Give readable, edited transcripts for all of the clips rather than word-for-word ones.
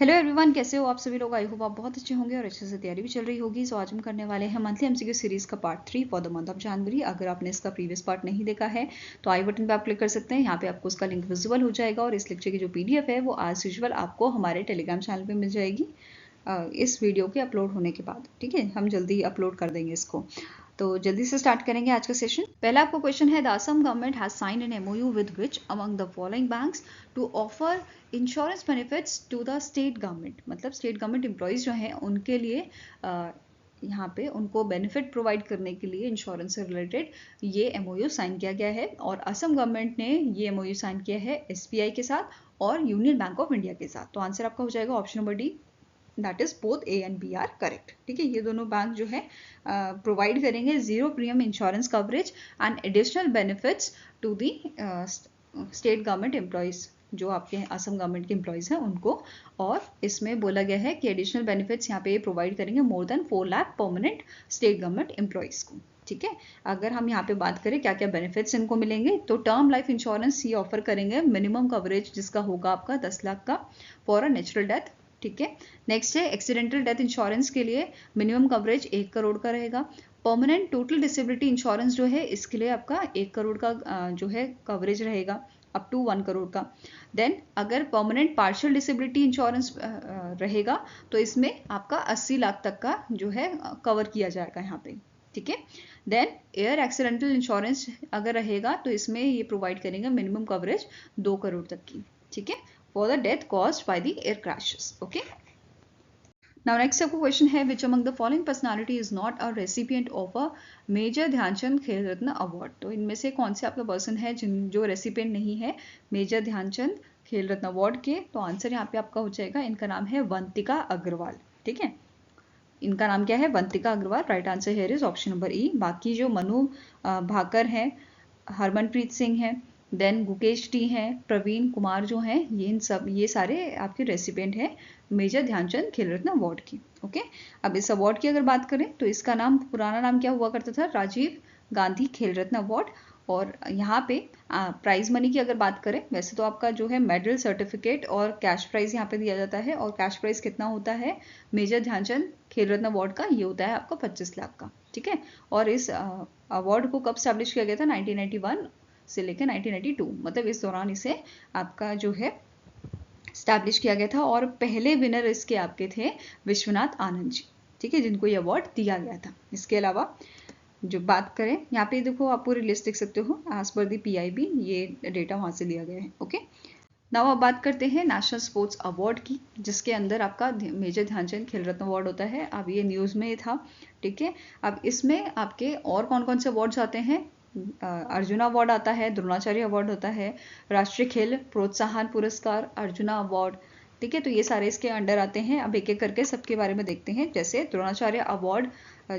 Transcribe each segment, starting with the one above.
Hello everyone, कैसे हो आप सभी लोग। आई होप आप बहुत अच्छे होंगे और अच्छे से तैयारी भी चल रही होगी। सो आज हम करने वाले हैं मंथली एमसीक्यू सीरीज का part 3 for the month of January. अगर आपने इसका प्रीवियस पार्ट नहीं देखा है तो आई बटन पे आप क्लिक कर सकते हैं। यहाँ पे आपको उसका लिंक विजिबल हो जाएगा और इस लेक्चर की जो पीडीएफ है वो आज यूजुअल आपको हमारे टेलीग्राम चैनल पर मिल जाएगी इस वीडियो के अपलोड होने के बाद। ठीक है, हम जल्दी अपलोड कर देंगे इसको। तो जल्दी से स्टार्ट करेंगे आज का सेशन। पहला आपको क्वेश्चन है, the Assam government has signed an MoU with which among the following banks to offer insurance benefits to the state government. मतलब स्टेट गवर्नमेंट एम्प्लॉयज जो हैं उनके लिए यहाँ पे उनको बेनिफिट प्रोवाइड करने के लिए इंश्योरेंस से रिलेटेड ये एमओयू साइन किया गया है। और असम गवर्नमेंट ने ये एमओयू साइन किया है एसबीआई के साथ और यूनियन बैंक ऑफ इंडिया के साथ। तो आंसर आपका हो जाएगा option number D, that is both A and B are correct. ठीक है, ये दोनों बैंक जो है प्रोवाइड करेंगे zero premium insurance coverage and additional benefits to the state government employees, जो आपके असम गवर्नमेंट के एम्प्लॉयज हैं उनको। और इसमें बोला गया है कि एडिशनल बेनिफिट्स यहाँ पे प्रोवाइड करेंगे more than 4 lakh permanent state government employees को। ठीक है, अगर हम यहाँ पे बात करें क्या क्या बेनिफिट्स इनको मिलेंगे, तो टर्म लाइफ इंश्योरेंस ये ऑफर करेंगे, मिनिमम कवरेज जिसका होगा आपका 10 लाख का फॉर अ नेचुरल डेथ। ठीक है, नेक्स्ट है एक्सीडेंटल डेथ इंश्योरेंस के लिए मिनिमम कवरेज 1 करोड़ का रहेगा। परमानेंट टोटल डिसेबिलिटी इंश्योरेंस जो है इसके लिए आपका 1 करोड़ का जो है कवरेज रहेगा, अप टू 1 करोड़ का। देन अगर परमानेंट पार्शियल डिसेबिलिटी इंश्योरेंस रहेगा तो इसमें आपका 80 लाख तक का जो है कवर किया जाएगा यहाँ पे। ठीक है, देन एयर एक्सीडेंटल इंश्योरेंस अगर रहेगा तो इसमें ये प्रोवाइड करेंगे मिनिमम कवरेज 2 करोड़ तक की। ठीक है, for the death caused by the air crashes. Okay. Now next आपको क्वेश्चन है, which among the following personality is not a recipient of a major Dhyan Chand Khel Ratna award. तो इनमें से कौन से आपका पर्सन है जो रेसिपिएंट नहीं है मेजर ध्यानचंद खेल रत्न अवार्ड के। तो आंसर यहाँ पे आपका हो जाएगा, इनका नाम है वंतिका अग्रवाल। ठीक है, इनका नाम क्या है, Vantika Agarwal. Right answer here is option number E. बाकी जो मनु भाकर है, हरमनप्रीत सिंह है, देन गुकेश टी हैं, प्रवीण कुमार जो हैं, ये सारे आपके रेसिपिएंट हैं मेजर ध्यानचंद खेल रत्न अवार्ड की। ओके, अब इस अवार्ड की अगर बात करें तो इसका नाम, पुराना नाम क्या हुआ करता था, राजीव गांधी खेल रत्न अवार्ड। और यहाँ पे प्राइज मनी की अगर बात करें, वैसे तो आपका जो है मेडल, सर्टिफिकेट और कैश प्राइज यहाँ पे दिया जाता है। और कैश प्राइज कितना होता है मेजर ध्यानचंद खेल रत्न अवार्ड का, ये होता है आपका 25 लाख का। ठीक है, और इस अवार्ड को कब स्टैब्लिश किया गया था, 1991 से लेकर 1992, मतलब इस दौरान इसे आपका जो है स्टैब्लिश किया गया था। और पहले विनर इसके आपके थे विश्वनाथ आनंद जी। ठीक है, जिनको ये अवार्ड दिया गया था। इसके अलावा जो बात करें, यहाँ पे देखो आप पूरी लिस्ट देख सकते हो, एज पर दी PIB ये डेटा वहां से लिया गया है। ओके, नाउ अब बात करते हैं नेशनल स्पोर्ट्स अवार्ड की, जिसके अंदर आपका मेजर ध्यानचंद खेल रत्न अवार्ड होता है। अब ये न्यूज में था। ठीक है, अब इसमें आपके और कौन कौन से अवार्ड्स आते हैं, अर्जुना अवार्ड आता है, द्रोणाचार्य अवार्ड होता है, राष्ट्रीय खेल प्रोत्साहन पुरस्कार, अर्जुना अवार्ड। ठीक है, तो ये सारे इसके अंडर आते हैं। अब एक एक करके सबके बारे में देखते हैं। जैसे द्रोणाचार्य अवार्ड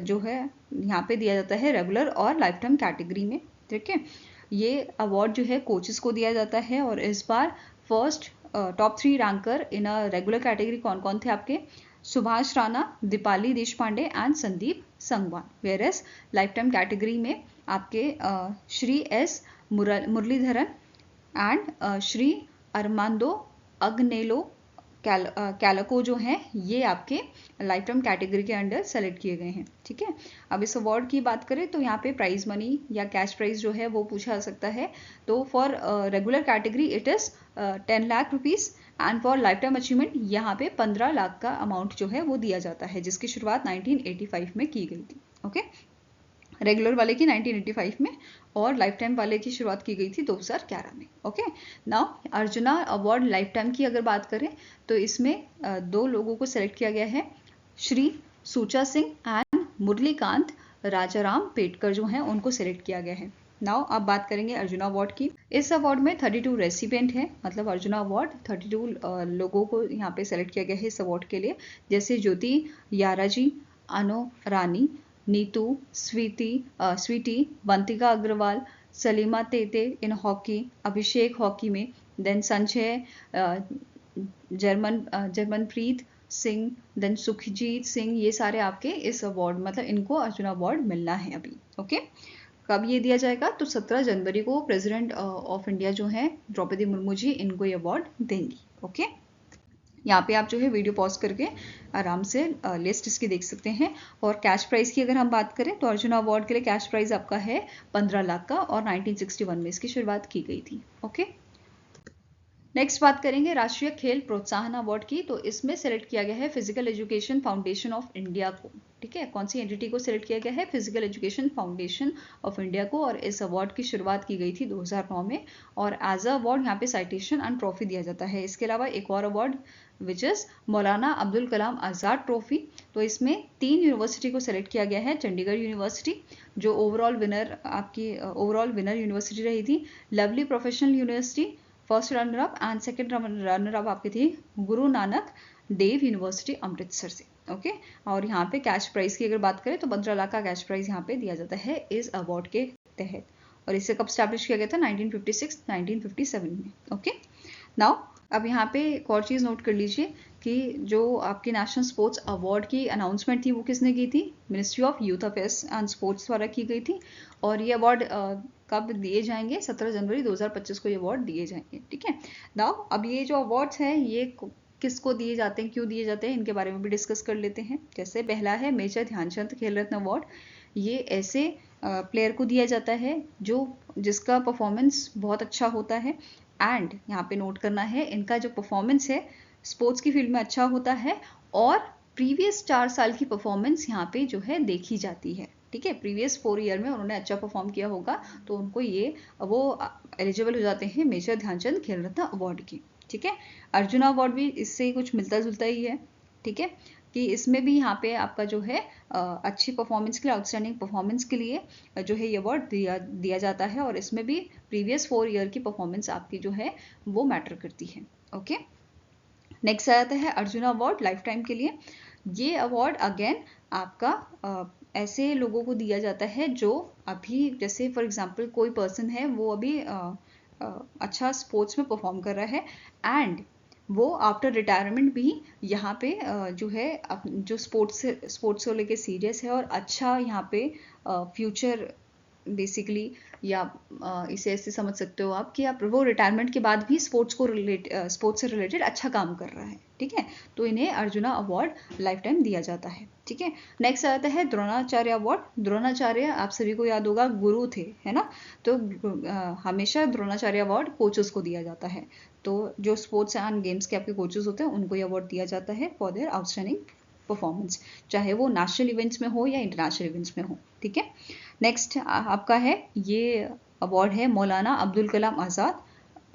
जो है यहाँ पे दिया जाता है रेगुलर और लाइफ टाइम कैटेगरी में। ठीक है, ये अवार्ड जो है कोचेस को दिया जाता है। और इस बार first top 3 ranker in a regular category कौन कौन थे आपके, Subhash Rana, Deepali Deshpande and Sandeep Sangwan. Whereas life time category में आपके श्री एस मुरलीधरन एंड श्री अरमांदो अग्नेलो कैलको जो हैं, ये आपके लाइफ टाइम कैटेगरी के अंडर सेलेक्ट किए गए हैं। ठीक है, अब इस अवार्ड की बात करें तो यहाँ पे प्राइज मनी या कैश प्राइज जो है वो पूछा जा सकता है। तो for regular category it is 10 lakh rupees and for life time achievement यहाँ पे 15 लाख का अमाउंट जो है वो दिया जाता है, जिसकी शुरुआत 1985 में की गई थी। ओके, रेगुलर वाले की 1985 में और लाइफ टाइम वाले की शुरुआत की गई थी 2011 में। Okay, now arjuna award life time की अगर बात करें तो इसमें 2 लोगों को सेलेक्ट किया गया है, श्री सुचा सिंह एंड मुरलीकांत राजाराम पेटकर जो हैं उनको सेलेक्ट किया गया है। नाउ अब बात करेंगे अर्जुना अवार्ड की। इस अवार्ड में 32 रेसिपिएंट हैं, मतलब अर्जुना अवार्ड 32 लोगों को यहाँ पे सेलेक्ट किया गया है इस अवार्ड के लिए। जैसे ज्योति याराजी, अनो रानी, नीतू, स्वीटी, वंतिका अग्रवाल, सलीमा तेते इन हॉकी, अभिषेक हॉकी में, देन संजय जर्मनप्रीत सिंह, देन सुखजीत सिंह, ये सारे आपके इस अवार्ड, मतलब इनको अर्जुना अवार्ड मिलना है अभी। ओके, कब ये दिया जाएगा, तो 17 जनवरी को प्रेसिडेंट ऑफ इंडिया जो है द्रौपदी मुर्मू जी इनको ये अवार्ड देंगी। ओके, यहाँ पे आप जो है वीडियो पॉज करके आराम से लिस्ट इसकी देख सकते हैं। और कैश प्राइस की अगर हम बात करें तो अर्जुन अवार्ड के लिए कैश प्राइस आपका है 15 लाख का और 1961 में इसकी शुरुआत की गई थी। ओके, नेक्स्ट बात करेंगे राष्ट्रीय खेल प्रोत्साहन अवार्ड की। तो इसमें सेलेक्ट किया गया है physical education foundation of India को। ठीक है, कौन सी एंटिटी को सिलेक्ट किया गया है? Physical education foundation of India को। और इस अवार्ड की शुरुआत की गई थी 2009 में। और एज अ अवार्ड यहाँ पे साइटेशन एंड ट्रॉफी दिया जाता है। इसके अलावा एक और award which is Maulana Abdul Kalam Azad trophy. तो इसमें 3 यूनिवर्सिटी को सिलेक्ट किया गया है। चंडीगढ़ यूनिवर्सिटी जो ओवरऑल विनर यूनिवर्सिटी रही थी, lovely professional university first runner up and second runner up आपकी थी गुरु नानक देव यूनिवर्सिटी अमृतसर से। ओके, और यहाँ पे कैश प्राइस की अगर बात करें तो 15 लाख का कैश प्राइस यहाँ पे दिया जाता है इस अवार्ड के तहत। और इसे कब स्टैब्लिश किया गया था? 1956-1957 में। ओके, नाउ अब यहाँ पे एक और चीज़ नोट कर लीजिए कि जो आपकी नेशनल स्पोर्ट्स अवार्ड की अनाउंसमेंट थी वो किसने की थी? Ministry of youth affairs and sports द्वारा की गई थी। और ये अवार्ड कब दिए जाएंगे? 17 जनवरी 2025 को ये अवार्ड दिए जाएंगे। ठीक है, नाउ अब ये जो अवार्ड्स हैं ये किसको दिए जाते हैं, क्यों दिए जाते हैं, इनके बारे में भी डिस्कस कर लेते हैं। जैसे पहला है मेजर ध्यानचंद खेल रत्न अवार्ड। ये ऐसे प्लेयर को दिया जाता है जिसका परफॉर्मेंस बहुत अच्छा होता है। एंड यहाँ पे नोट करना है इनका जो परफॉर्मेंस है स्पोर्ट्स की फील्ड में अच्छा होता है और प्रीवियस 4 साल की परफॉर्मेंस यहाँ पे जो है देखी जाती है। ठीक है, प्रीवियस 4 ईयर में उन्होंने अच्छा परफॉर्म किया होगा तो उनको वो एलिजिबल हो जाते हैं मेजर ध्यानचंद खेल रत्न अवार्ड की। ठीक है, अर्जुन अवार्ड भी इससे कुछ मिलता जुलता ही है। ठीक है, कि इसमें भी यहाँ पे आपका जो है अच्छी परफॉर्मेंस के लिए, आउटस्टैंडिंग परफॉर्मेंस के लिए जो है ये अवार्ड दिया जाता है। और इसमें भी प्रीवियस 4 ईयर की परफॉर्मेंस आपकी जो है वो मैटर करती है। ओके, नेक्स्ट आ जाता है अर्जुन अवार्ड लाइफ टाइम के लिए। ये अवार्ड अगेन आपका ऐसे लोगों को दिया जाता है जो अभी, जैसे फॉर एग्जांपल कोई पर्सन है वो अभी अच्छा स्पोर्ट्स में परफॉर्म कर रहा है एंड वो आफ्टर रिटायरमेंट भी यहाँ पे जो है जो स्पोर्ट्स को लेके सीरियस है और अच्छा यहाँ पे फ्यूचर बेसिकली, या इसे ऐसे समझ सकते हो आप कि आप वो रिटायरमेंट के बाद भी स्पोर्ट्स से रिलेटेड अच्छा काम कर रहा है। ठीक है, तो इन्हें अर्जुना अवार्ड लाइफ टाइम दिया जाता है। ठीक है, नेक्स्ट आता है द्रोणाचार्य अवार्ड। द्रोणाचार्य आप सभी को याद होगा गुरु थे, है ना? तो हमेशा द्रोणाचार्य अवार्ड कोचेस को दिया जाता है। तो जो स्पोर्ट्स एंड गेम्स के आपके कोचेस होते हैं उनको ये अवार्ड दिया जाता है फॉर देयर आउटस्टैंडिंग परफॉर्मेंस, चाहे वो नेशनल इवेंट्स में हो या इंटरनेशनल इवेंट्स में हो। ठीक है, नेक्स्ट आपका है ये अवार्ड है मौलाना अब्दुल कलाम आज़ाद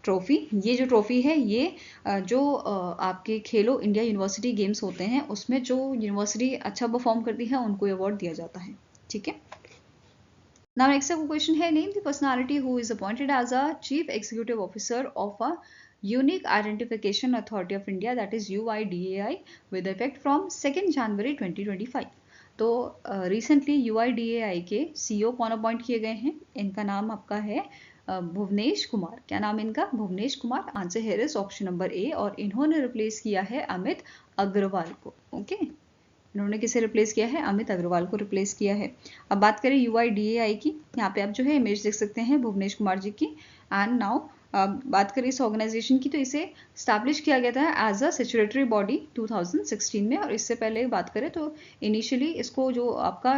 ट्रॉफी। ये जो ट्रॉफी है ये जो आपके खेलो इंडिया यूनिवर्सिटी गेम्स होते हैं उसमें जो यूनिवर्सिटी अच्छा परफॉर्म करती है उनको ये अवार्ड दिया जाता है। ठीक है, नाउ नेक्स्ट क्वेश्चन है name the personality who is appointed as a chief executive officer of a unique identification authority of India that is UIDAI with effect from 2 January 2025। तो रिसेंटली UIDAI के CEO कौन appoint किए गए हैं? इनका नाम आपका है भुवनेश कुमार। क्या नाम इनका? Bhuvnesh Kumar. Answer here is option number A. और इन्होंने रिप्लेस किया है अमित अग्रवाल को। ओके, इन्होंने किसे रिप्लेस किया है? अमित अग्रवाल को रिप्लेस किया है। अब बात करें UIDAI की, यहाँ पे आप जो है इमेज देख सकते हैं भुवनेश कुमार जी की। एंड नाउ बात करें इस ऑर्गेनाइजेशन की तो इसे स्टैब्लिश किया गया था एज अ स्टैट्यूटरी बॉडी 2016 में। और इससे पहले बात करें तो इनिशियली इसको जो आपका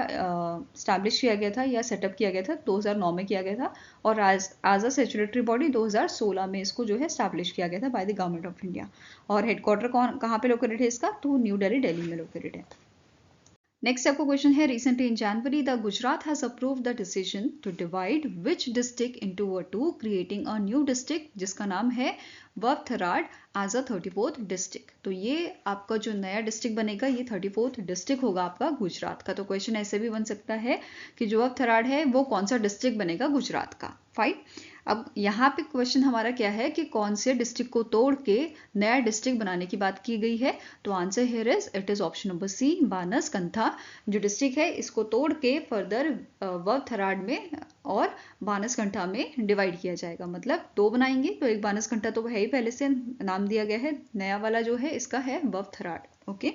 स्टैब्लिश किया गया था या सेटअप किया गया था 2009 में किया गया था और एज अ स्टैट्यूटरी बॉडी 2016 में इसको जो है स्टैब्लिश किया गया था by the government of India. और हेडक्वार्टर कहाँ पे लोकेटेड है इसका? तो न्यू दिल्ली में लोकेटेड है। नेक्स्ट आपको क्वेश्चन है recently in January the Gujarat has approved the decision to divide which district into a 2 creating a new district जिसका नाम है ववथराड एज अ 34th डिस्ट्रिक्ट। तो ये आपका जो नया डिस्ट्रिक्ट बनेगा ये 34th डिस्ट्रिक्ट होगा आपका गुजरात का। तो क्वेश्चन ऐसे भी बन सकता है कि जो ववथराड है वो कौन सा डिस्ट्रिक्ट बनेगा गुजरात का। फाइन, अब यहाँ पे क्वेश्चन हमारा क्या है कि कौन से डिस्ट्रिक्ट को तोड़ के नया डिस्ट्रिक्ट बनाने की बात की गई है। तो answer here is it is option number C Banaskantha. जो डिस्ट्रिक्ट है इसको तोड़ के फर्दर ववथराड में और बानसकंठा में डिवाइड किया जाएगा। मतलब 2 बनाएंगे तो एक बानसकंठा तो है ही पहले से नाम दिया गया है, नया वाला जो है इसका है ववथराड। ओके,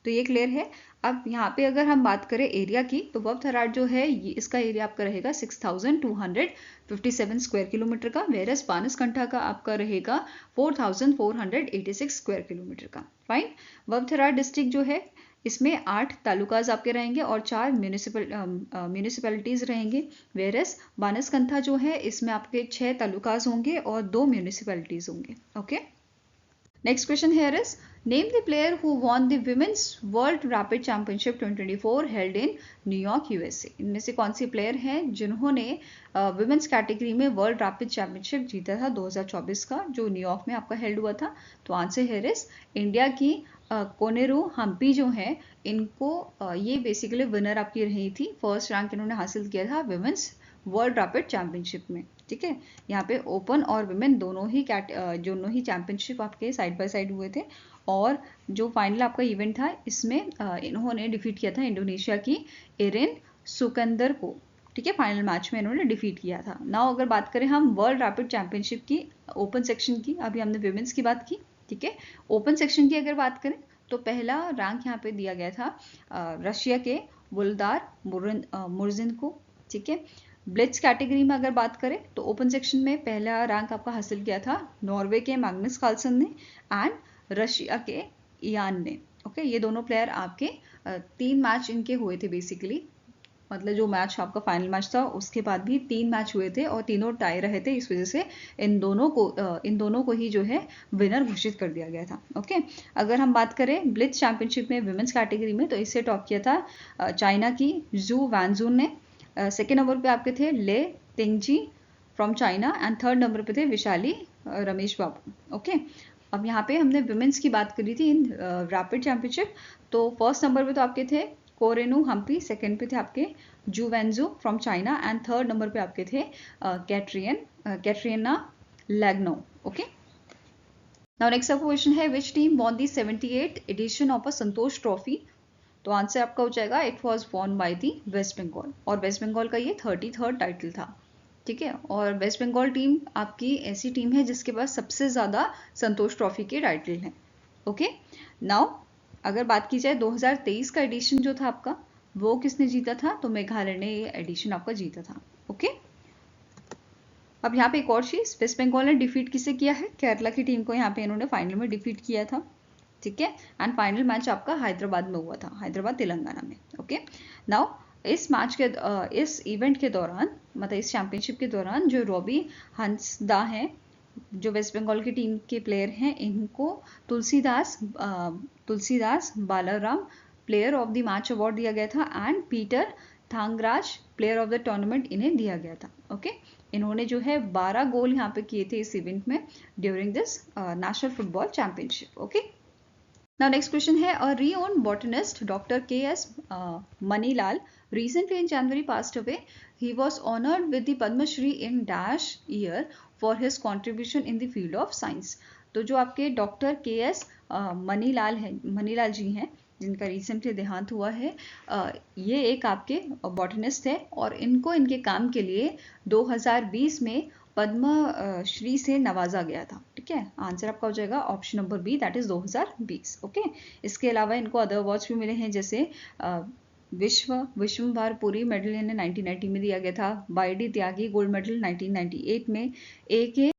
तो ये क्लियर है। अब यहाँ पे अगर हम बात करें एरिया की, तो वर्ब थराड जो है ये इसका एरिया आपका रहेगा 6257 स्क्वायर किलोमीटर का, वेरस बानसकंठा का आपका रहेगा 4486 स्क्वायर किलोमीटर का। फाइन। वर्ब थराड डिस्ट्रिक्ट जो है इसमें 8 तालुकाज आपके रहेंगे और 4 म्यूनिसिपैलिटीज रहेंगे, वेरस बानसकंठा जो है इसमें आपके 6 तालुकाज होंगे और 2 म्यूनिसिपैलिटीज होंगे। Okay, next question here is name the player who won the women's world rapid championship 2024 held in New York USA. इनमें से कौन सी प्लेयर हैं जिन्होंने विमेंस कैटेगरी में वर्ल्ड रैपिड चैंपियनशिप जीता था 2024 का, जो न्यूयॉर्क में आपका हेल्ड हुआ था। तो आंसर हियर इज इंडिया की कोनेरू हम्पी जो है, इनको ये बेसिकली विनर आपकी रही थी, फर्स्ट रैंक इन्होंने हासिल किया था विमेंस वर्ल्ड रैपिड चैंपियनशिप में। ठीक है, यहाँ पे ओपन और विमेन दोनों ही चैंपियनशिप आपके साइड बाय साइड हुए थे, और जो फाइनल आपका इवेंट था इसमें इन्होंने डिफीट किया था इंडोनेशिया की इरेन सुकंदर को। ठीक है, फाइनल मैच में इन्होंने डिफीट किया था। नाउ अगर बात करें हम वर्ल्ड रैपिड चैंपियनशिप की ओपन सेक्शन की, अभी हमने विमेंस की बात की। ठीक है, ओपन सेक्शन की अगर बात करें तो पहला रैंक यहाँ पे दिया गया था रशिया के वुल्दार मुर्जिन को। ठीक है, ब्लिट्स कैटेगरी में अगर बात करें तो ओपन सेक्शन में पहला रैंक आपका हासिल किया था नॉर्वे के मैग्नस कार्लसन ने एंड रशिया के इयान ने। ओके, ये दोनों प्लेयर आपके 3 मैच इनके हुए थे बेसिकली, मतलब जो मैच आपका फाइनल मैच था उसके बाद भी 3 मैच हुए थे और तीनों टाई रहे थे, इस वजह से इन दोनों को ही जो है विनर घोषित कर दिया गया था। ओके, अगर हम बात करें ब्लिट्स चैंपियनशिप में विमेंस कैटेगरी में, तो इससे टॉप किया था चाइना की जू वैनजून ने। सेकेंड नंबर पे आपके थे Lei Tingjie from China and third number पे थे विशाली रमेश बाबू। ओके, अब यहाँ पे हमने विमेंस की बात करी थी इन रैपिड चैंपियनशिप, तो फर्स्ट नंबर पे तो आपके थे कोरेनू हम्पी, सेकंड पे थे आपके Ju Wenjun from China and third number पे आपके थे Kateryna Lagno. Okay, now next आपका क्वेश्चन है which team won the 78th edition of a Santosh trophy. तो आंसर आपका हो जाएगा it was won by the West Bengal, और वेस्ट बंगाल का ये 33rd टाइटल था। ठीक है, और वेस्ट बंगाल टीम आपकी ऐसी टीम है जिसके पास सबसे ज़्यादा संतोष ट्रॉफी के टाइटल हैं। ओके, नाउ अगर बात की जाए 2023 का एडिशन जो था आपका, वो किसने जीता था, तो मेघालय ने ये एडिशन आपका जीता था। ओके, अब यहाँ पे एक और चीज, वेस्ट बंगाल ने डिफीट किसे किया है, केरला की टीम को यहाँ पे इन्होंने फाइनल में डिफीट किया था। ठीक है, एंड फाइनल मैच आपका हैदराबाद में हुआ था, हैदराबाद तेलंगाना में। ओके, नाउ इस इवेंट के दौरान, मतलब इस चैंपियनशिप के दौरान, जो रॉबी हंसदा हैं, जो वेस्ट बंगाल की टीम के प्लेयर हैं, इनको Tulsidas Balaram player of the match award दिया गया था and Peter Thangaraj player of the tournament इन्हें दिया गया था। ओके, इन्होंने जो है 12 गोल यहाँ पे किए थे इस इवेंट में during this national football championship. Okay, now next question है अ renowned botanist Dr. K.S. Manilal recently in January passed away. He was honored with the Padma Shri in dash year for his contribution in the field of science. तो जो आपके doctor KS. Manilal जी हैं, जिनका recently देहांत हुआ है, ये एक आपके बॉटनिस्ट है और इनको इनके काम के लिए 2020 में पद्म श्री से नवाजा गया था। ठीक है, आंसर आपका हो जाएगा option number B, that is 2020। Okay, इसके अलावा इनको अदर अवार्ड्स भी मिले हैं, जैसे विश्वभार पुरी मेडल इन्हें 1990 में दिया गया था, बाईडी त्यागी गोल्ड मेडल 1998 में, A K.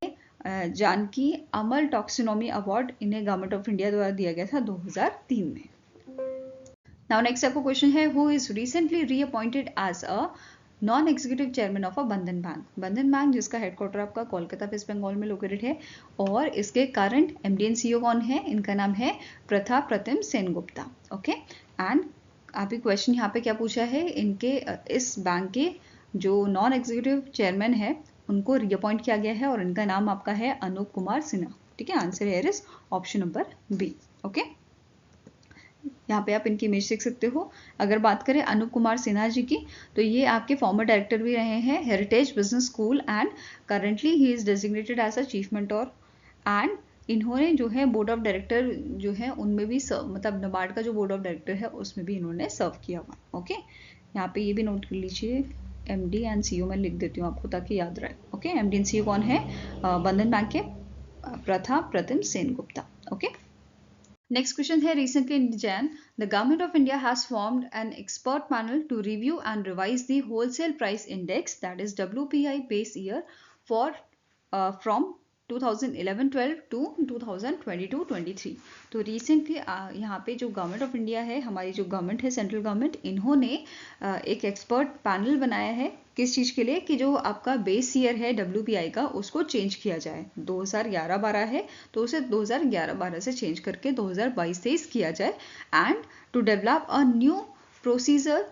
Janaki Ammal taxonomy award इन्हें गवर्नमेंट ऑफ इंडिया द्वारा दिया गया था 2003 में। नाउ नेक्स्ट आपको क्वेश्चन है who is recently reappointed as a non executive chairman of a Bandhan bank. बंधन बैंक जिसका हेडक्वार्टर आपका कोलकाता वेस्ट बंगाल में लोकेटेड है, और इसके करंट एमडी एंड सीईओ कौन है, इनका नाम है प्रथा प्रतिम सेनगुप्ता। ओके, एंड आपकी क्वेश्चन यहाँ पे क्या पूछा है, इनके इस बैंक के जो नॉन एग्जीक्यूटिव चेयरमैन है उनको रीअपॉइंट किया गया है और इनका नाम आपका है अनूप कुमार सिन्हा। ठीक है, आंसर है is option number B. Okay, यहाँ पे आप इनकी इमेज देख सकते हो। अगर बात करें अनूप कुमार सिन्हा जी की, तो ये आपके फॉर्मर डायरेक्टर भी रहे हैं heritage business school and currently he is designated as a chief mentor, and इन्होंने जो है बोर्ड ऑफ डायरेक्टर जो है उनमें भी मतलब नबार्ड का जो बोर्ड ऑफ डायरेक्टर है उसमें भी इन्होंने सर्व किया हुआ। ओके, यहाँ पे ये भी नोट कर लीजिए, एमडी एंड सीईओ मैं लिख देती हूँ आपको ताकि याद रहे। ओके, एमडी एंड सीईओ कौन है, बंधन बैंक के प्रथा प्रतिम सेनगुप्ता। ओके, Next question है, recently in Jan, the government of India has formed an expert panel to review and revise the wholesale price index, that is WPI base year for from 2011-12 to 2022-23. तो recently यहाँ पे जो government of India है, हमारी जो government है, central government, इन्होंने एक एक्सपर्ट पैनल बनाया है किस चीज़ के लिए, कि जो आपका बेस ईयर है WPI का उसको चेंज किया जाए। 2011-12 है तो उसे 2011-12 से चेंज करके 2022-23 किया जाए, and to develop a new procedure,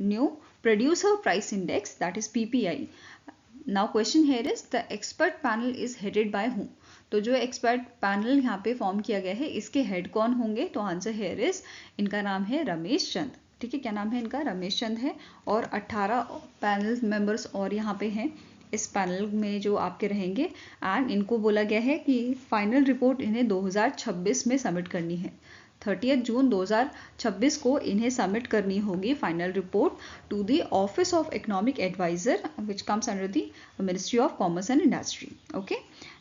new producer price index, that is PPI। Now question here is the expert panel is headed by whom. तो जो एक्सपर्ट पैनल यहाँ पे फॉर्म किया गया है, इसके हेड कौन होंगे? तो आंसर हेयर इज, इनका नाम है रमेश चंद। ठीक है, क्या नाम है इनका? रमेश चंद है। और 18 पैनल मेंबर्स और यहाँ पे हैं इस पैनल में जो आपके रहेंगे, एंड इनको बोला गया है कि फाइनल रिपोर्ट इन्हें 2026 में सबमिट करनी है। 30 जून 2026 को इन्हें सबमिट करनी होगी final report to the office of economic adviser which comes under the ministry of commerce and industry. Okay,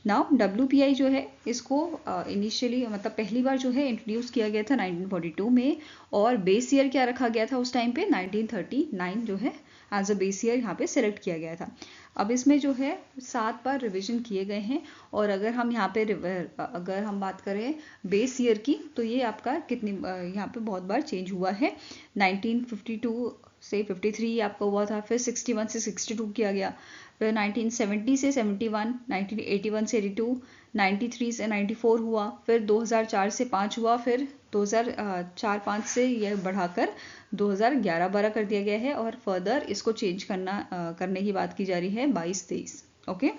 now WPI जो है इसको इनिशियली मतलब पहली बार जो है इंट्रोड्यूस किया गया था 1942 में, और बेस ईयर क्या रखा गया था उस टाइम पे? 1939 जो है एज अ बेस ईयर यहाँ पे सिलेक्ट किया गया था। अब इसमें जो है 7 बार रिवीजन किए गए हैं, और अगर हम यहाँ पे अगर हम बात करें बेस ईयर की, तो ये आपका कितनी यहाँ पे बहुत बार चेंज हुआ है। 1952 से 53 आपका हुआ था, फिर 61 से 62 किया गया, फिर 1970 से 71, 1981 से 82, 93 से 94 हुआ, फिर 2004 से 5 हुआ, फिर 2004-5 से यह बढ़ाकर 2011-12 कर दिया गया है, और फर्दर इसको चेंज करने की बात की जा रही है 22-23। ओके,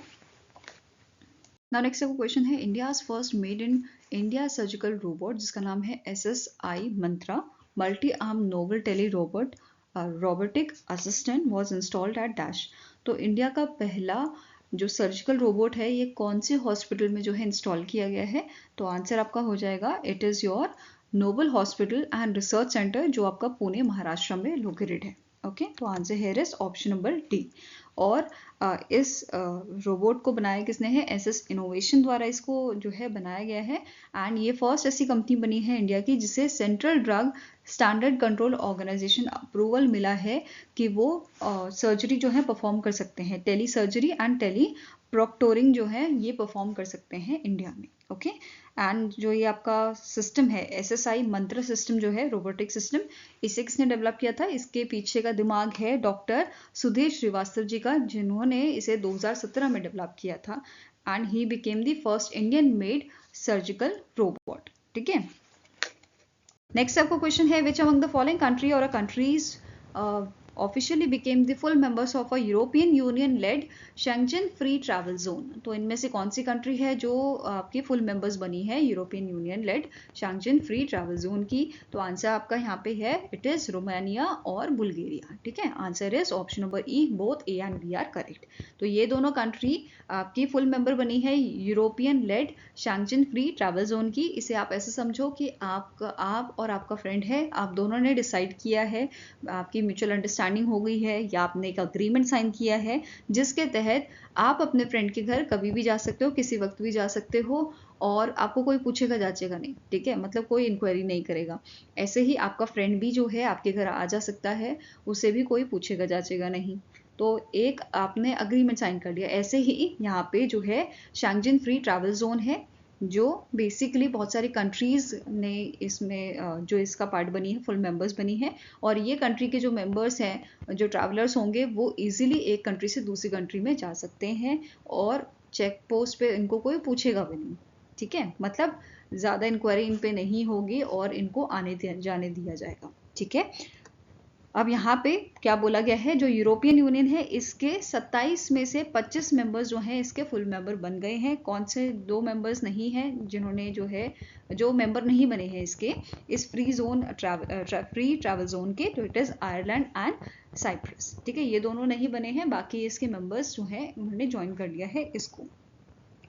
नाउ नेक्स्ट क्वेश्चन है, India's first made in India surgical robot, जिसका नाम है SSI Mantra multi arm novel tele robot robotic assistant was installed at dash. तो इंडिया का पहला जो सर्जिकल रोबोट है, ये कौन से हॉस्पिटल में जो है इंस्टॉल किया गया है? तो आंसर आपका हो जाएगा, it is your noble hospital and research centre, जो आपका पुणे महाराष्ट्र में लोकेटेड है। ओके, तो answer here is option number D. और इस रोबोट को बनाया किसने है? SS इनोवेशन द्वारा इसको जो है बनाया गया है, एंड ये फर्स्ट ऐसी कंपनी बनी है इंडिया की जिसे central drug standard control organisation approval मिला है कि वो सर्जरी जो है परफॉर्म कर सकते हैं, टेली सर्जरी एंड टेली प्रोक्टोरिंग जो है ये परफॉर्म कर सकते हैं इंडिया में। ओके, एंड जो ये आपका सिस्टम है SSI मंत्र सिस्टम जो है रोबोटिक सिस्टम, इसे किसने डेवलप किया था? इसके पीछे का दिमाग है डॉक्टर सुधीर श्रीवास्तव जी का, जिन्होंने इसे 2017 में डेवलप किया था, and he became the first Indian made surgical robot. ठीक है, नेक्स्ट आपको क्वेश्चन है, which among the following country or countries officially became the full members of a European Union led Schengen free travel zone. तो इनमें से कौन सी country है जो आपकी फुल मेंबर्स बनी है European Union led Schengen free travel zone की? तो आंसर आपका यहाँ पे है, इट इज रोमानिया और बुल्गारिया। ठीक है, answer is option number E, both A and B are correct. तो ये दोनों कंट्री आपकी फुल मेंबर बनी है European led Schengen free travel zone की। इसे आप ऐसे समझो कि आप और आपका फ्रेंड है, आप दोनों ने डिसाइड किया है, आपकी म्यूचुअल अंडरस्टैंडिंग हो गई है, या आपने एक अग्रीमेंट साइन किया है जिसके तहत आप अपने फ्रेंड के घर कभी भी जा सकते हो, किसी वक्त भी जा सकते हो, और आपको कोई पूछेगा जाचेगा नहीं। ठीक है, मतलब कोई इंक्वायरी नहीं करेगा। ऐसे ही आपका फ्रेंड भी जो है आपके घर आ जा सकता है, उसे भी कोई पूछेगा जाचेगा नहीं। तो एक आपने अग्रीमेंट साइन कर लिया। ऐसे ही यहाँ पे जो है शेंगजन फ्री ट्रैवल जोन है, जो बेसिकली बहुत सारी कंट्रीज ने इसमें जो इसका पार्ट बनी है, फुल मेंबर्स बनी है, और ये कंट्री के जो मेंबर्स हैं, जो ट्रैवलर्स होंगे, वो इजीली एक कंट्री से दूसरी कंट्री में जा सकते हैं, और चेक पोस्ट पे इनको कोई पूछेगा भी नहीं। ठीक है, मतलब ज़्यादा इंक्वायरी इन पे नहीं होगी और इनको आने जाने दिया जाएगा। ठीक है, अब यहाँ पे क्या बोला गया है, जो यूरोपियन यूनियन है इसके 27 में से 25 मेंबर्स जो हैं इसके फुल मेंबर बन गए हैं। कौन से 2 मेंबर्स नहीं हैं जिन्होंने जो मेंबर नहीं बने हैं इसके, इस फ्री ट्रैवल जोन के? तो it is Ireland and Cyprus. ठीक है, ये दोनों नहीं बने हैं, बाकी इसके मेंबर्स जो हैं उन्होंने ज्वाइन कर लिया है इसको।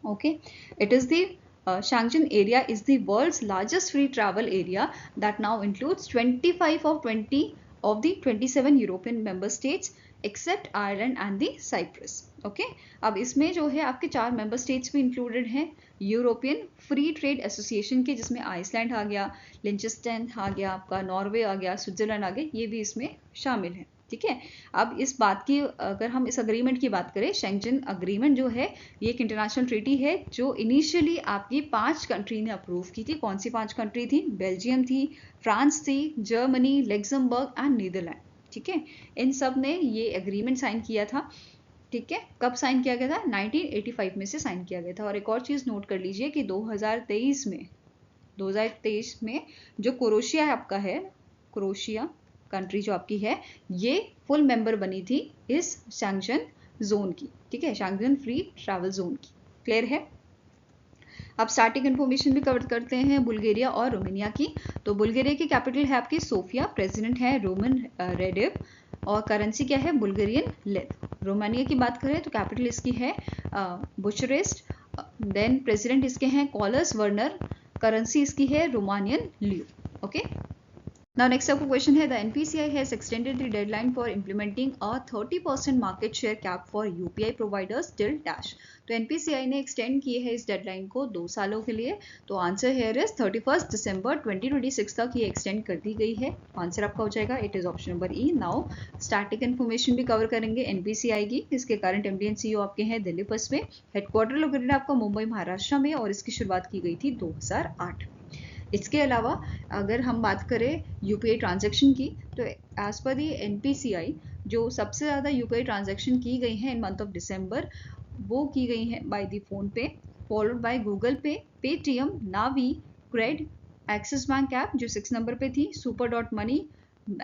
Okay, it is the Shangchun area is the world's largest free travel area that now includes 25 of the 27 European member states. Except Ireland and the Cyprus. Okay, अब इसमें जो है आपके 4 मेंबर स्टेट्स भी इंक्लूडेड हैं यूरोपियन फ्री ट्रेड एसोसिएशन के, जिसमें Iceland आ गया, लिंचेस्टेन आ गया, आपका नॉर्वे आ गया, स्विट्जरलैंड आ गया, ये भी इसमें शामिल है। ठीक है, अब इस बात की अगर हम इस अग्रीमेंट की बात करें, शेंजन अग्रीमेंट जो है ये एक इंटरनेशनल ट्रीटी है जो इनिशियली आपकी 5 कंट्री ने अप्रूव की थी। कौन सी 5 कंट्री थी? बेल्जियम थी, फ्रांस थी, जर्मनी, लग्जमबर्ग एंड नीदरलैंड। ठीक है, इन सब ने ये एग्रीमेंट साइन किया था। ठीक है, कब साइन किया गया था? 1985 में से साइन किया गया था। और एक और चीज नोट कर लीजिए कि 2023 में जो क्रोएशिया आपका है, क्रोएशिया कंट्री जो आपकी है, ये फुल मेंबर बनी थी इस शेंजन जोन की। ठीक है, शेंजन फ्री ट्रैवल जोन की। क्लियर है? अब स्टार्टिंग इन्फॉर्मेशन भी कवर करते हैं बुल्गारिया और रोमानिया की। तो बुल्गारिया की कैपिटल है आपकी सोफिया, प्रेसिडेंट है रोमन रेडेव, और करेंसी क्या है? बुल्गारियन लेव। रोमानिया की बात करें तो कैपिटल इसकी है बुचारेस्ट, देन प्रेसिडेंट इसके हैं कॉलस वर्नर, करेंसी इसकी है रोमानियन ल्यू। ओके, now next आपको क्वेश्चन है, the NPCI has extended the deadline for implementing a 30% market share cap for UPI providers till dash। तो NPCI ने एक्सटेंड की है इस डेडलाइन को 2 सालों के लिए। तो आंसर हेयर इज 31 दिसंबर 2026 तक ये एक्सटेंड कर दी गई है। आंसर आपका हो जाएगा, it is option number E. Now static information भी कवर करेंगे NPCI की। इसके करंट MD एंड CEO आपके हैं दिल्ली बस में, हेडक्वार्टर लोकेटेड आपका मुंबई महाराष्ट्र में, और इसकी शुरुआत की गई थी 2008। इसके अलावा अगर हम बात करें UPI ट्रांजैक्शन की, तो एज पर दी NPCI जो सबसे ज़्यादा UPI ट्रांजैक्शन की गई हैं इन मंथ ऑफ दिसंबर, वो की गई हैं बाय दी फोन पे, फॉलोड बाय गूगल पे, पेटीएम, नावी, क्रेड, एक्सिस बैंक ऐप जो 6 नंबर पे थी, सुपर.मनी,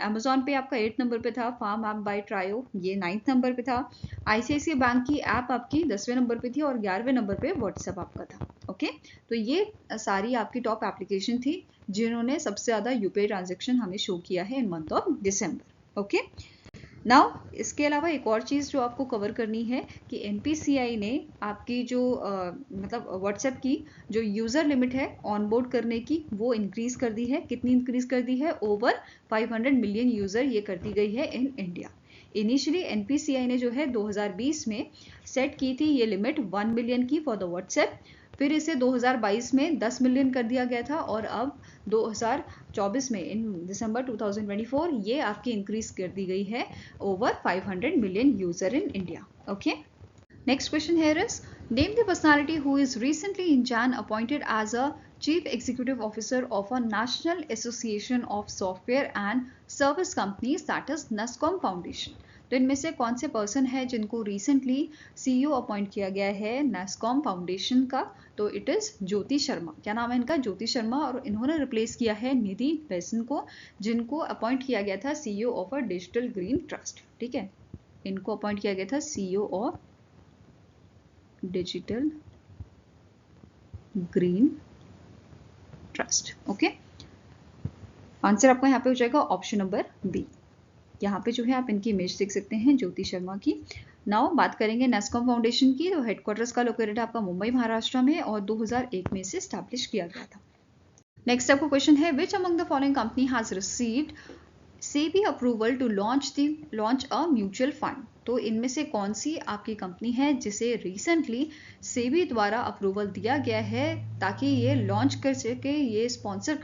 अमेजॉन पे आपका 8 नंबर पे था, फार्म ऐप बाय ट्रायो ये 9th नंबर पे था, ICICI बैंक की ऐप आपकी 10वें नंबर पे थी, और 11वें नंबर पे व्हाट्सएप आपका था। ओके, तो ये सारी आपकी टॉप एप्लीकेशन थी जिन्होंने सबसे ज़्यादा UPI ट्रांजैक्शन हमें शो किया है इन month of December. Okay, now इसके अलावा एक और चीज़ जो आपको कवर करनी है कि NPCI ने आपकी जो मतलब व्हाट्सएप की जो यूज़र लिमिट है ऑनबोर्ड करने की, वो इंक्रीज़ कर दी है। कितनी इंक्रीज़ कर दी है? ओवर 500 मिलियन यूज़र ये कर दी गई है इन इंडिया। इनिशियली NPCI ने जो है 2020 में सेट की थी ये लिमिट 1 मिलियन की फॉर द व्हाट्सएप, फिर इसे 2022 में 10 मिलियन कर दिया गया था, और अब 2024 में इन दिसंबर 2024 ये आपकी इंक्रीज कर दी गई है over 500 million user in India. Okay, next question here is, name the personality who is recently in Jan appointed as a Chief Executive Officer of a National Association of Software and Service Companies, that is NASSCOM Foundation। तो इनमें से कौन से person है जिनको recently CEO appoint किया गया है NASSCOM फाउंडेशन का? तो इट इज ज्योति शर्मा। क्या नाम है इनका? ज्योति शर्मा। और इन्होंने रिप्लेस किया है निधि बेसन को, जिनको अपॉइंट किया गया था CEO of a digital green trust. ठीक है, इनको अपॉइंट किया गया था CEO of digital green trust. Okay, answer आपका यहाँ पे हो जाएगा ऑप्शन नंबर बी। यहाँ पे जो है आप इनकी इमेज देख सकते हैं ज्योति शर्मा की। नाउ बात करेंगे NASSCOM फाउंडेशन की। तो हेडक्वार्टर्स का लोकेटेड आपका मुंबई महाराष्ट्र में, और 2001 में से स्टैब्लिश किया गया था। नेक्स्ट आपको क्वेश्चन है, which among the following company has received SEBI approval to launch a mutual fund. तो इनमें से कौन सी आपकी कंपनी है जिसे रिसेंटली SEBI द्वारा अप्रूवल दिया गया है ताकि ये लॉन्च कर सके, ये स्पॉन्सर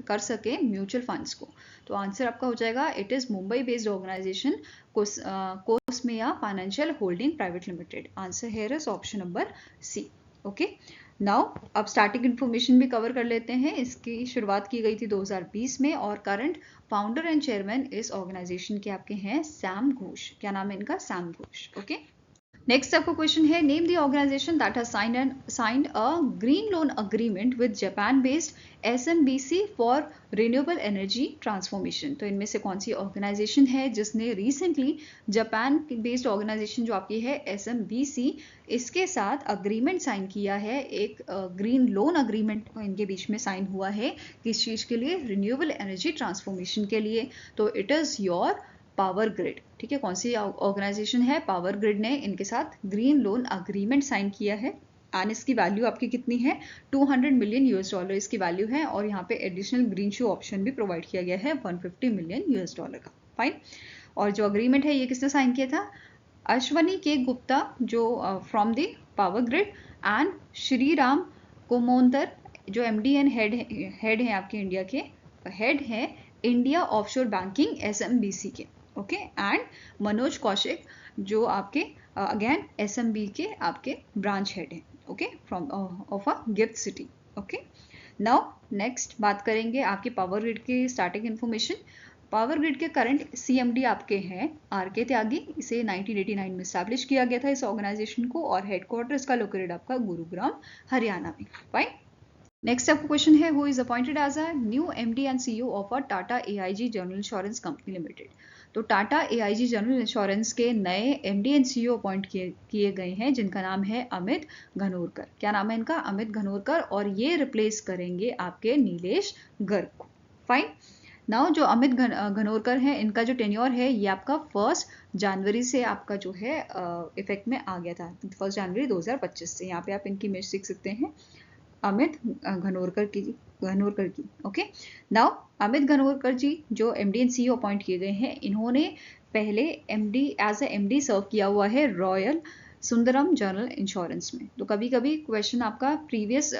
कर सके म्यूचुअल फंड्स को? तो आंसर आपका हो जाएगा, it is Mumbai based organisation Cosmea financial holding private limited. Answer here is option number C. Okay, now अब स्टार्टिंग इन्फॉर्मेशन भी कवर कर लेते हैं। इसकी शुरुआत की गई थी 2020 में, और करंट फाउंडर एंड चेयरमैन इस ऑर्गेनाइजेशन के आपके हैं सैम घोष। क्या नाम है इनका? सैम घोष। ओके, नेक्स्ट आपको क्वेश्चन है, name the organisation that has signed a green loan agreement with Japan based SMBC for renewable energy transformation. तो इनमें से कौन सी ऑर्गेनाइजेशन है जिसने रिसेंटली जापान बेस्ड ऑर्गेनाइजेशन जो आपकी है SMBC, इसके साथ अग्रीमेंट साइन किया है? एक ग्रीन लोन अग्रीमेंट इनके बीच में साइन हुआ है, किस चीज़ के लिए? रिन्यूएबल एनर्जी ट्रांसफॉर्मेशन के लिए। तो it is your power grid. ठीक है, कौन सी ऑर्गेनाइजेशन है? पावर ग्रिड ने इनके साथ ग्रीन लोन अग्रीमेंट साइन किया है। एंड इसकी वैल्यू आपकी कितनी है? $200 मिलियन इसकी वैल्यू है, और यहाँ पे एडिशनल ग्रीन शू ऑप्शन भी प्रोवाइड किया गया है $150 मिलियन का। फाइन, और जो अग्रीमेंट है ये किसने साइन किया था? अश्वनी के गुप्ता, जो from the power grid, and Shri Ram कोमोंदर, जो एमडी एंड हेड है आपके इंडिया के, हेड है इंडिया ऑफशोर बैंकिंग एसएमबीसी के, ओके, एंड मनोज कौशिक, जो आपके अगेन एसएमबी के आपके ब्रांच हेड है, okay, from of a gift city, okay. Now next बात करेंगे आपके पावर ग्रिड की स्टार्टिंग इन्फॉर्मेशन। पावर ग्रिड के करंट सीएमडी आपके हैं आरके त्यागी। इसे 1989 में स्टैब्लिश किया गया था इस ऑर्गेनाइजेशन को, और हेडक्वार्टर इसका लोकेटेड आपका गुरुग्राम हरियाणा में। फाइन। नेक्स्ट आपका क्वेश्चन है, who is appointed as a new MD and CEO of a Tata AIG general insurance company limited. तो टाटा एआईजी जनरल इंश्योरेंस के नए एमडी एंड सीईओ अपॉइंट किए गए हैं, जिनका नाम है अमित घनोरकर। क्या नाम है इनका? अमित घनोरकर, और ये रिप्लेस करेंगे आपके नीलेश गर्ग को। फाइन। नाउ जो अमित घनोरकर हैं, इनका जो टेन्योर है ये आपका 1 जनवरी से आपका जो है इफेक्ट में आ गया था, 1 जनवरी 2025 से। यहाँ पे आप इनकी इमेज देख सकते हैं अमित घनोरकर की, ओके। नाउ अमित घनोरकर जी जो एमडी एंड सीईओ अपॉइंट किए गए हैं, इन्होंने पहले एमडी एज ए एमडी सर्व किया हुआ है रॉयल सुंदरम जनरल इंश्योरेंस में। तो कभी कभी क्वेश्चन आपका प्रीवियस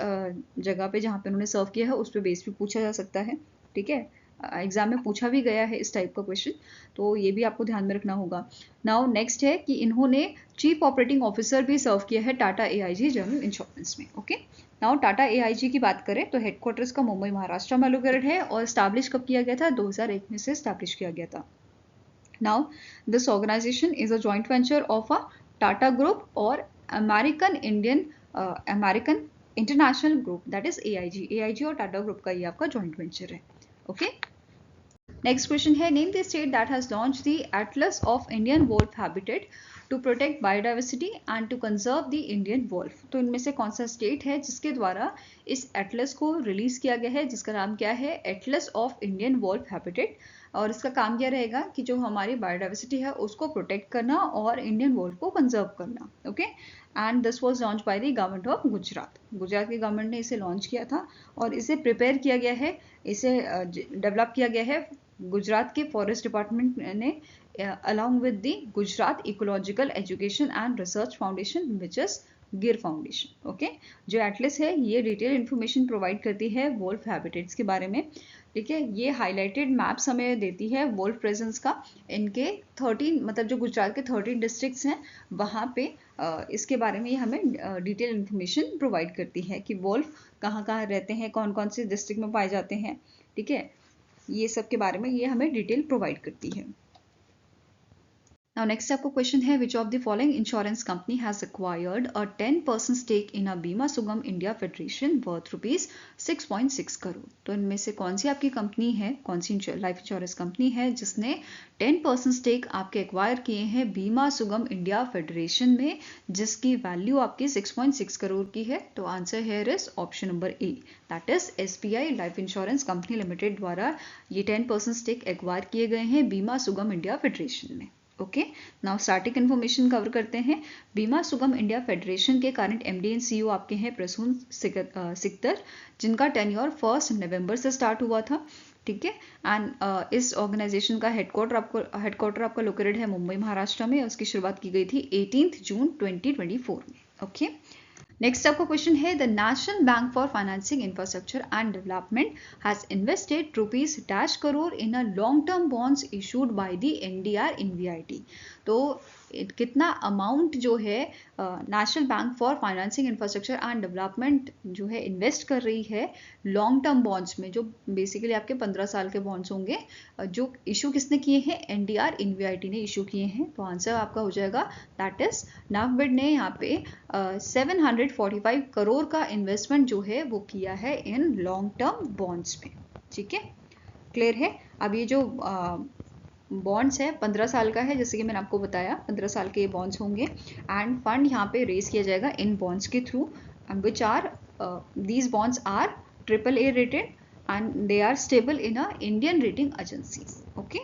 जगह पे जहाँ पे उन्होंने सर्व किया है उस पर बेस पे पूछा जा सकता है, ठीक है। एग्जाम में पूछा भी गया है इस टाइप का क्वेश्चन, तो ये भी आपको ध्यान में रखना होगा। नाउ नेक्स्ट है कि इन्होंने चीफ ऑपरेटिंग ऑफिसर भी सर्व किया है टाटा एआईजी जनरल इंश्योरेंस में, ओके। नाउ टाटा एआईजी की बात करें तो हेडक्वार्टर्स का मुंबई महाराष्ट्र में लोकेटेड है, और स्टैब्लिश कब किया गया था? 2001 में से स्टैब्लिश किया गया था। Now this organisation is a joint venture of a Tata group और American International group, that is AIG और टाटा ग्रुप का ये आपका जॉइंट वेंचर है, ओके। नेक्स्ट क्वेश्चन है, name the state that has launched the atlas of Indian wolf habitat to protect biodiversity and to conserve the Indian wolf. तो इनमें से कौन सा स्टेट है जिसके द्वारा इस एटलस को रिलीज किया गया है, जिसका नाम क्या है? Atlas of Indian wolf habitat. और इसका काम क्या रहेगा कि जो हमारी बायोडाइवर्सिटी है उसको प्रोटेक्ट करना और इंडियन वोल्फ को कंजर्व करना, okay. And this was launch by the government of Gujarat. Gujarat की गवर्नमेंट ने इसे लॉन्च किया था, और इसे प्रिपेयर किया गया है, इसे डेवलप किया गया है गुजरात के फॉरेस्ट डिपार्टमेंट ने, along with the Gujarat Ecological Education and Research Foundation, which is गिर फाउंडेशन, ओके। जो एटलस है ये डिटेल इन्फॉर्मेशन प्रोवाइड करती है वोल्फ हैबिटेट्स के बारे में, ठीक है। ये हाईलाइटेड मैप्स हमें देती है वोल्फ प्रेजेंस का। इनके 13 मतलब जो गुजरात के 13 डिस्ट्रिक्ट्स हैं वहाँ पे इसके बारे में ये हमें डिटेल इन्फॉर्मेशन प्रोवाइड करती है कि वोल्फ कहाँ कहाँ रहते हैं, कौन कौन से डिस्ट्रिक्ट में पाए जाते हैं, ठीक है। ये सब के बारे में ये हमें डिटेल प्रोवाइड करती है। Now next आपको क्वेश्चन है, which of the following insurance company has acquired a 10% stake in a बीमा सुगम इंडिया फेडरेशन worth ₹6.6 करोड़। तो इनमें से कौन सी आपकी कंपनी है, कौन सी लाइफ इंश्योरेंस कंपनी है जिसने 10% स्टेक आपके एक्वायर किए हैं बीमा सुगम इंडिया फेडरेशन में, जिसकी वैल्यू आपकी 6.6 करोड़ की है? तो answer here is option number A, that is SBI life insurance company limited द्वारा ये 10% स्टेक एक्वायर किए गए हैं बीमा सुगम इंडिया फेडरेशन में, okay. Now starting information cover करते हैं। बीमा सुगम इंडिया फेडरेशन के करंट एमडी एंड सीईओ आपके हैं प्रसून सिकदर, जिनका टेन्योर 1 नवंबर से स्टार्ट हुआ था, ठीक है। एंड इस ऑर्गेनाइजेशन का हेडक्वार्टर आपका लोकेटेड है मुंबई महाराष्ट्र में। उसकी शुरुआत की गई थी 18 जून 2024 में, ओके। नेक्स्ट आपका क्वेश्चन है, the national bank for financing infrastructure and development has invested ₹dash crore in a long term bonds issued by the NDR InvIT. तो कितना अमाउंट जो है national bank for financing infrastructure and development जो है invest कर रही है लॉन्ग टर्म बॉन्ड्स में, जो बेसिकली आपके 15 साल के बॉन्ड्स होंगे, जो इशू किसने किए हैं? एनडीआर इनवीआईटी ने इशू किए हैं। तो आंसर आपका हो जाएगा दैट इज नाफबिड ने यहाँ पे 745 करोड़ का इन्वेस्टमेंट जो है वो किया है इन लॉन्ग टर्म बॉन्ड्स में, ठीक है। क्लियर है? अब ये जो बॉन्ड्स है 15 साल का है, जैसे कि मैंने आपको बताया 15 साल के ये बॉन्ड्स होंगे, एंड फंड यहाँ पे रेज किया जाएगा इन बॉन्ड्स के through, which are these bonds are AAA rated and they are stable in a Indian rating agencies, okay.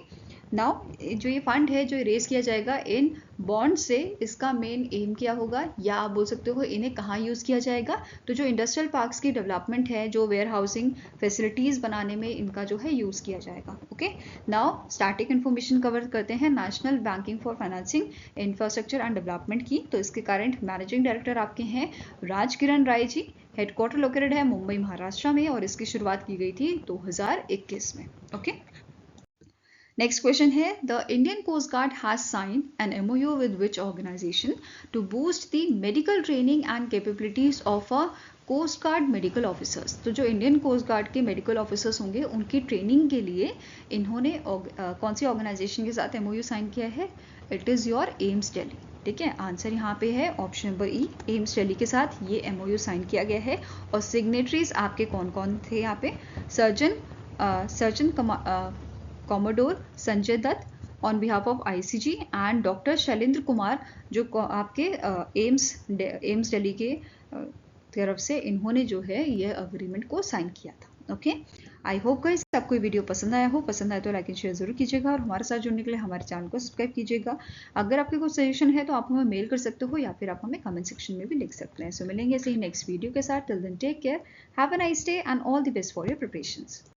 Now जो ये फंड है जो रेज किया जाएगा इन बॉन्ड से, इसका मेन एम क्या होगा, या आप बोल सकते हो इन्हें कहाँ यूज़ किया जाएगा, तो जो इंडस्ट्रियल पार्क्स की डेवलपमेंट है, जो वेयर हाउसिंग फैसिलिटीज़ बनाने में इनका जो है यूज़ किया जाएगा। Okay, now static information cover करते हैं national banking for financing infrastructure and development की। तो इसके करंट मैनेजिंग डायरेक्टर आपके हैं राज किरण राय जी। हेडक्वार्टर लोकेटेड है मुंबई महाराष्ट्र में और इसकी शुरुआत की गई थी 2021 में। ओके, नेक्स्ट क्वेश्चन है the Indian coast guard has sign an MOU with which organisation to boost the medical training and capabilities of a coast guard medical officers. तो जो इंडियन कोस्ट गार्ड के मेडिकल ऑफिसर्स होंगे उनकी training के लिए इन्होंने कौन सी ऑर्गेनाइजेशन के साथ MOU साइन किया है, it is your AIIMS Delhi. ठीक है, आंसर यहाँ पे है ऑप्शन नंबर ई, एम्स दिल्ली के साथ ये MOU साइन किया गया है। और सिग्नेटरीज आपके कौन कौन थे यहाँ पे, surgeon commodore Sanjay Dutt on behalf of ICG and doctor Shailendra Kumar जो आपके एम्स दिल्ली के तरफ से इन्होंने जो है ये अग्रीमेंट को साइन किया था। ओके, आई होप गाइस आपको ये वीडियो पसंद आया हो। पसंद आए तो लाइक एंड शेयर जरूर कीजिएगा और हमारे साथ जुड़ने के लिए हमारे चैनल को सब्सक्राइब कीजिएगा। अगर आपके कोई सजेशन है तो आप हमें मेल कर सकते हो या फिर आप हमें कमेंट सेक्शन में भी लिख सकते हैं। सो मिलेंगे ऐसे ही नेक्स्ट वीडियो के साथ। Till then take care, have a nice day and all the best for your preparations.